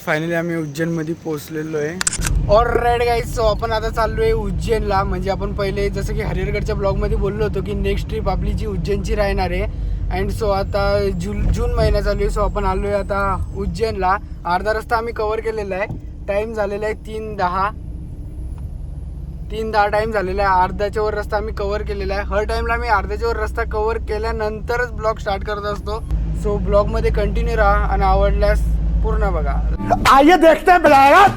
Finally आम्ही उज्जैनमध्ये पोहोचलेलो आहे. All right guys, so आपण आता चाललो आहे उज्जैनला. म्हणजे आपण पहिले जसं की हरिहरगडच्या ब्लॉगमध्ये बोललो होतो की नेक्स्ट ट्रिप आपली जी उज्जैनची राहणार आहे. अँड सो आता जून महिना चालू आहे. सो आपण आलो आहे आता उज्जैनला. अर्धा रस्ता आम्ही कवर केलेला आहे. टाईम झालेला आहे 3:10 टाईम झालेला आहे. अर्ध्याच्या वर रस्ता आम्ही कवर केलेला आहे. हर टाईमला मी अर्ध्याच्या वर रस्ता कवर केल्यानंतरच ब्लॉग स्टार्ट करत असतो. सो ब्लॉगमध्ये कंटिन्यू राहा आणि आवडल्यास पूर्ण बघा. आइए देखते हैं ब्लॉग.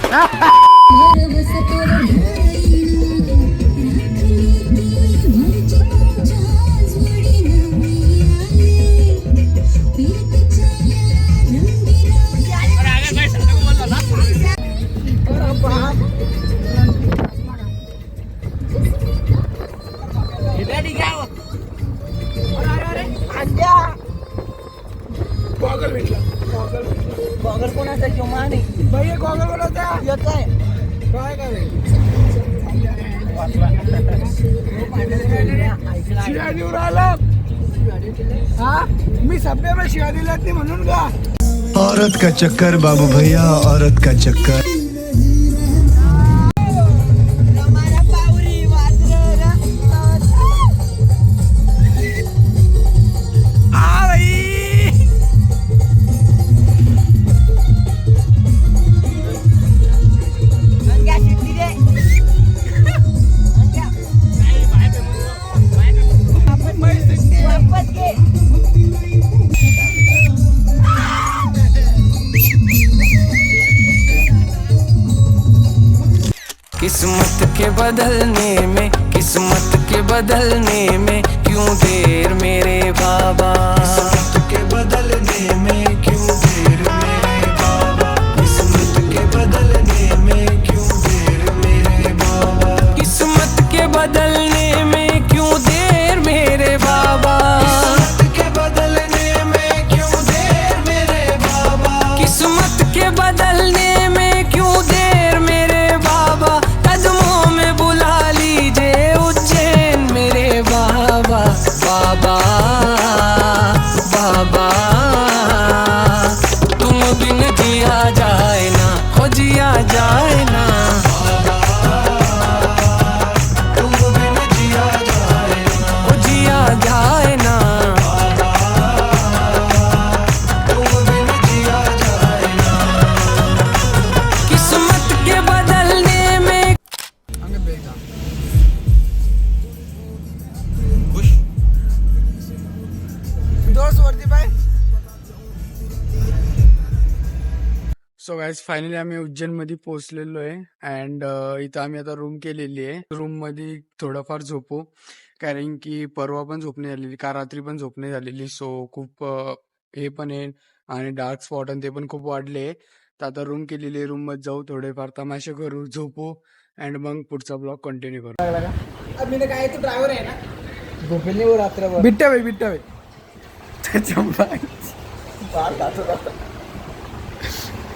गॉगल भेटला. गॉगल कोणाचा किंवा नाही भैया, गॉगल कोणाचा येत आहे काय काय शिव्या देऊ राहिला. हा, मी सभ्य में शिव्या दिल्यात नाही म्हणून का. औरत का चक्कर बाबू भैया, औरत का चक्कर. किस्मत के बदलने में, किस्मत के बदलने में क्यों देर मेरे बाबा. किस्मत के बदलने में क्यों देर मेरे बाबा. किस्मत के बदलने में क्यों देर मेरे बाबा. किस्मत के बदलने में क्यों देर मेरे बाबा. किस्मत के बदलने में क्यों देर मेरे बाबा. किस्मत के बदलने में क्यों देर मेरे बाबा. कदमों में बुला लीजिए उज्जैन मेरे बाबा. बाबा बाबा तुम बिन जिया जाए ना, हो जिया जाए ना. तुम बिन जिया जाए ना, हो जिया जाए ना. तुम बिन जिया जाए ना. किस्मत के बदलने में. दोस्त वरती पाय. सो गाईज, फायनली आम्ही उज्जैनमध्ये पोहोचलेलो आहे. अँड इथं आम्ही आता रूम केलेली आहे. रूममध्ये थोडंफार झोपू, कारण की परवा पण झोप नाही झालेली, का रात्री पण झोप नाही झालेली. सो खूप हे पण आहे आणि डार्क स्पॉट आणि ते पण खूप वाढले. तर आता रूम केलेली आहे. रूममध्ये जाऊ, थोडेफार तमाशे करू, झोपू अँड मग पुढचा ब्लॉग कंटिन्यू करू. मी काय तू ड्रायव्हर आहे ना. झोपेल नाही रात्रभर. बिट्ट्या भाई त्याच्या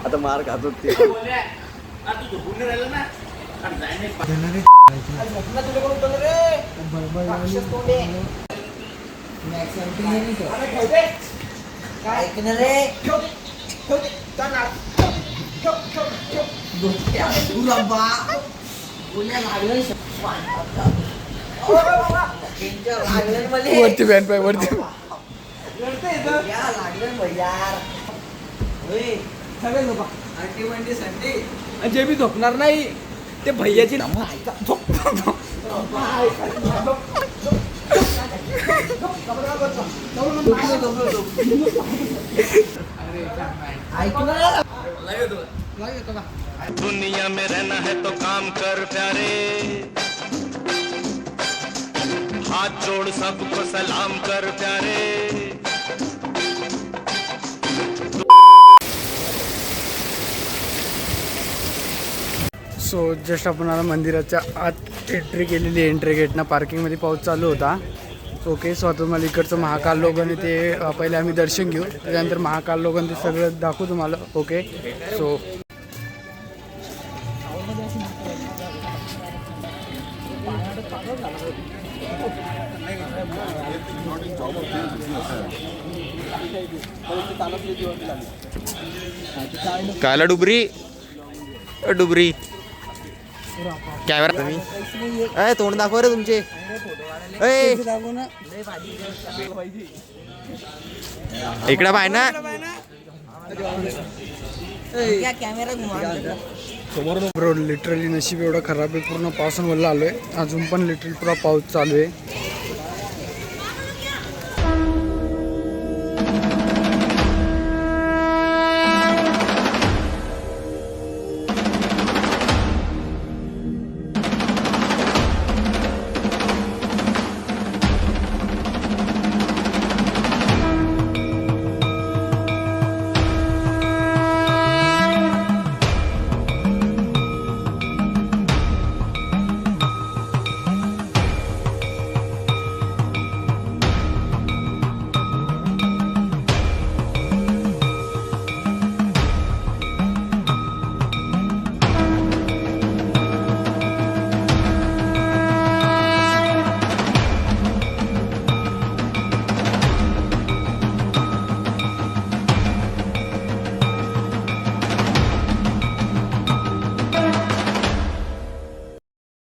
आता मार खातो ते. वरती बॅन पाय वरती. जे मी झोपणार नाही ते भैयाची दुनिया में रहना है तो काम कर प्यारे. हाथ जोड़ सबको सलाम कर प्यारे. सो जस्ट आपण आता मंदिराच्या आत एंट्री केलेली. एंट्री गेटना पार्किंगमध्ये पाऊस चालू होता. ओके, सो आता तुम्हाला इकडचं महाकाल लोगन आहे ते पहिले आम्ही दर्शन घेऊ, त्याच्यानंतर महाकाल लोगन ते सगळं दाखवू तुम्हाला. ओके, सो कायला डुबरी डुबरी कॅमेरा तुम्ही अय तोंड दाखव रे तुमचे अय इकडे पाय ना ब्रो लिटरली नशीब एवढं खराब आहे, पूर्ण पावसानं वल्ला आलोय. अजून पण लिटरली पुरा पाऊस चालू आहे.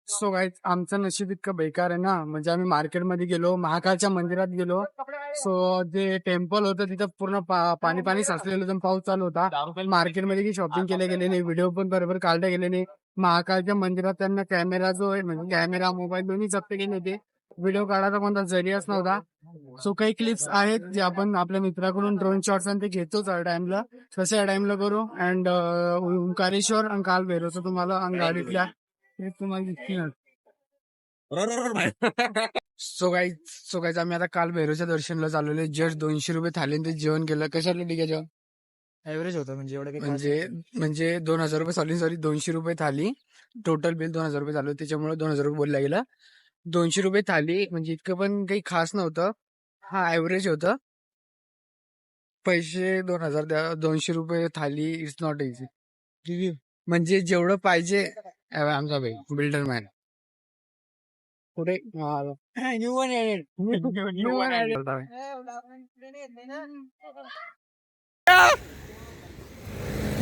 सो गाईज आमचं नशीब इतकं बेकार आहे ना, म्हणजे आम्ही मार्केटमध्ये गेलो, महाकालच्या मंदिरात गेलो. सो जे टेम्पल होतं तिथं पूर्ण पाणी पाणी साचलेलं होतं, पाऊस चालू होता. मार्केटमध्ये की शॉपिंग केले गेले नाही, व्हिडिओ पण बरोबर काढले गेले नाही. महाकालच्या मंदिरात त्यांना कॅमेरा जो आहे म्हणजे कॅमेरा मोबाईल दोन्ही जप्त केले होते. व्हिडिओ काढायचा कोणता जरियाच नव्हता. सो काही क्लिप्स आहेत जे आपण आपल्या मित्राकडून ड्रोन शॉट्स आणि ते घेतोच या टाइमला. तसं या टाइमला करू. अँड ओंकारेश्वर आणि काल भैरवचं तुम्हाला गाडीतल्या तुम्हाला दिसतील. सो गाईज आम्ही आता काल भैरवच्या दर्शनला चालवले. जस्ट 200 रुपये थाली ते जेवण केलं. कशाला ठीक आहे जेवण ऍव्हरेज होतं म्हणजे एवढं म्हणजे 2000 रुपये सॉरी 200 रुपये थाली. टोटल बिल 2000 रुपये झालं, त्याच्यामुळे 2000 रुपये बोलला गेला. 200 रुपये थाली म्हणजे इतकं पण काही खास नव्हतं. हा ऍव्हरेज होतं. पैसे 2000 द्या, 200 रुपये थाली इट्स नॉट इझी. म्हणजे जेवढं पाहिजे आमचा भाई बिल्डर मॅन पुढे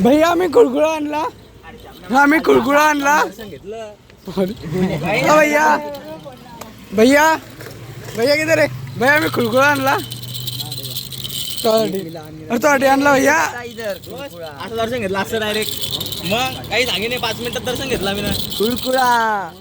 भैया आम्ही कुळकुळा आणला. आम्ही कुळकुळा आणला भैया भैया भैया किधर आहे भैया? आम्ही कुळकुळा आणला. तो आणला भैया. असं दर्शन घेतलं असं डायरेक्ट, मग काही सांगे नाही 5 मिनिटात दर्शन घेतलं आम्ही ना. कुळकुळा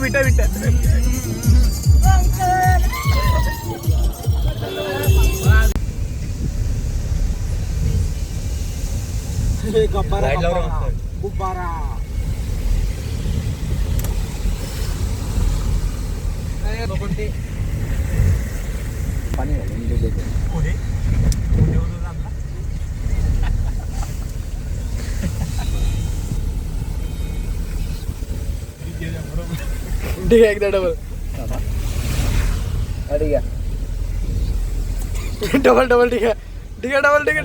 बिट्या ठीक आहे एकदा डबल डबल ठीक है डबल ठीक है.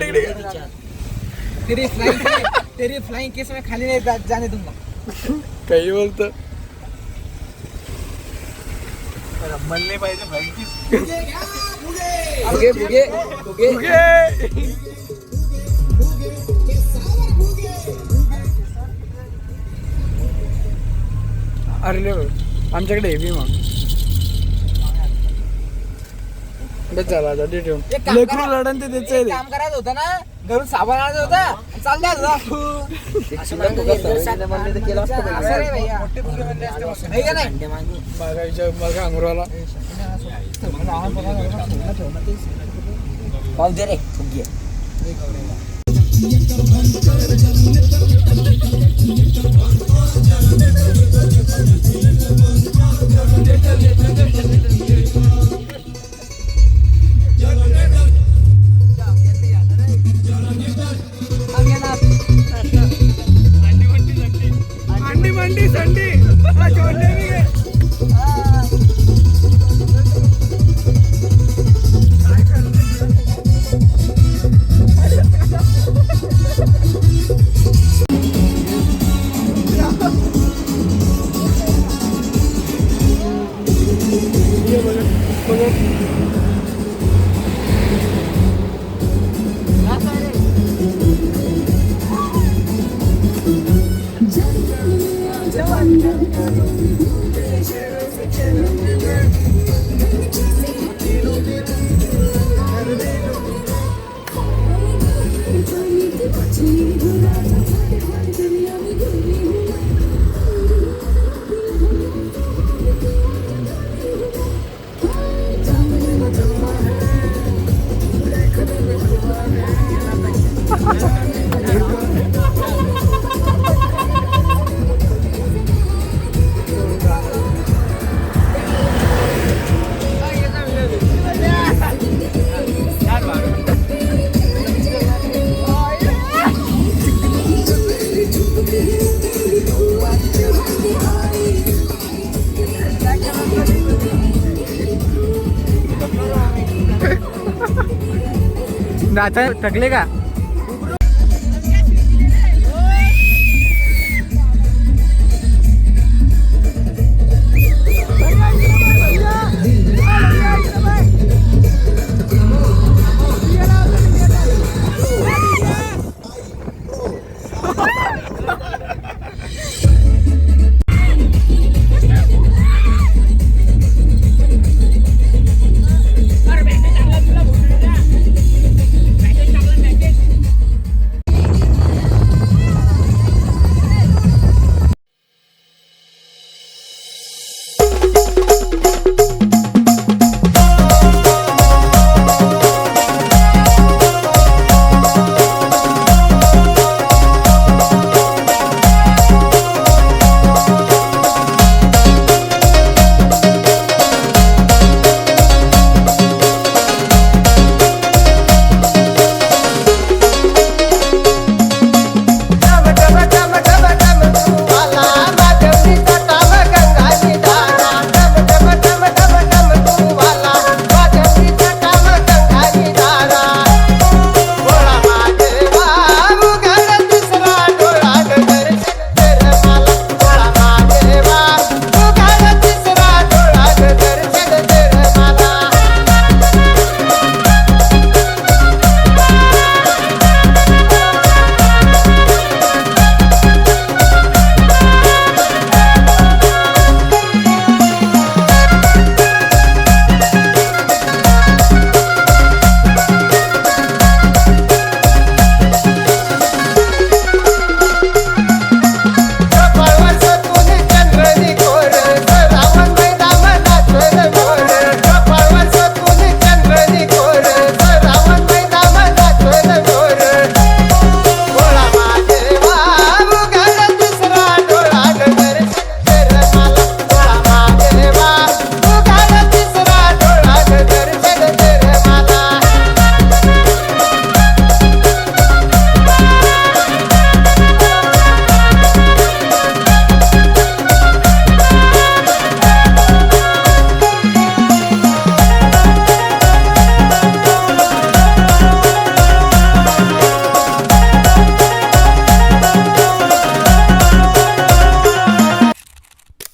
तेरी फ्लाइंग केस में खाली नहीं जाने दूंगा. काही बोलतो म्हणले पाहिजे फ्लाइंग केस. अरे आमच्याकडे हेवी मग बस झाला आता ते ठेवून लेकरू रडण ते त्याचं आहे ते. काम करायचं होतं ना घरून साबण आणायचं होता चालल्या बघायच्या बघा अंगुराला पाऊस दे रे अंडी मंडी संडी नाचा थकले का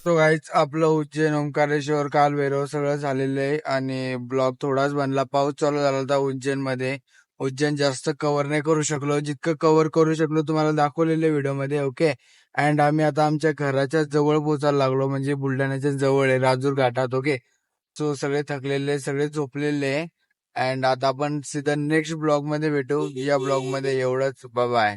तो गाईच आपलं उज्जैन ओंकारेश्वर कालभैरव सगळं झालेलं आहे आणि ब्लॉग थोडाच बनला. पाऊस चालू झाला होता उज्जैन मध्ये. उज्जैन जास्त कव्हर नाही करू शकलो, जितकं कव्हर करू शकलो तुम्हाला दाखवलेल्या व्हिडिओ मध्ये. ओके, अँड आम्ही आता आमच्या घराच्या जवळ पोचायला लागलो, म्हणजे बुलढाण्याच्या जवळ आहे, राजूर घाटात. ओके, सो सगळे थकलेले, सगळे झोपलेले आहे. अँड आता आपण सीधा नेक्स्ट ब्लॉग मध्ये भेटू. या ब्लॉग मध्ये एवढंच. Bye bye.